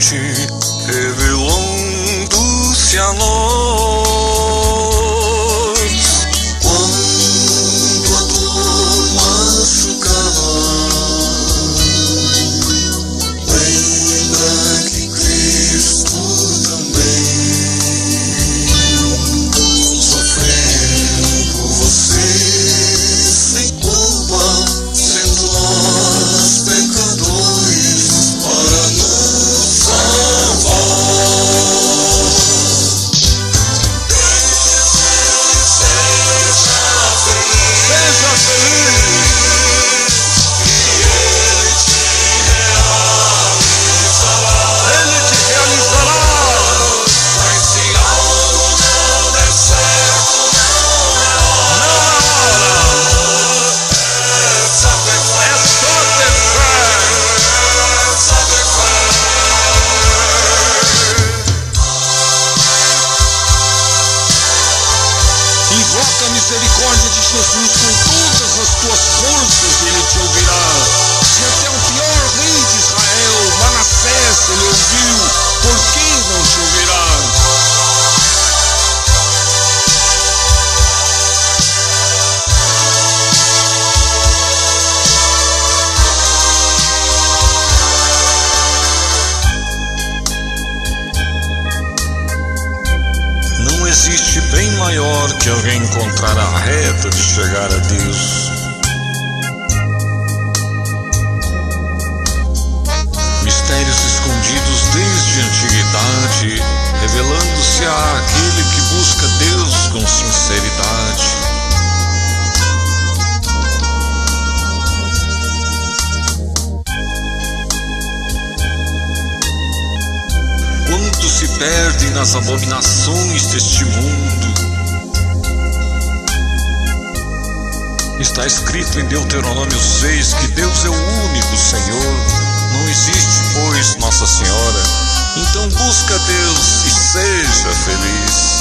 morte, revelando-se a nós. Quando a dor machucava, lembra que Cristo também sofreu por você, sem culpa, sendo nós pecadores, para nos salvar. Seja feliz, que Ele te realizará. Ele te realizará. Mas se algo não der certo, não é hora. É só ter fé. É só ter fé. É só ter fé. Invoca a misericórdia de Jesus com todas as tuas forças e Ele te ouvirá. Se até o pior rei de Israel, Manassés, Ele ouviu, por que não te ouvirá? Não existe bem maior que alguém encontrar a reta de chegar a Deus. Mistérios escondidos desde a antiguidade, revelando-se àquele que busca Deus com sinceridade. Quantos se perdem nas abominações deste mundo? Está escrito em Deuteronômio 6 que Deus é o único Senhor. Não existe, pois, Nossa Senhora. Então busca Deus e seja feliz.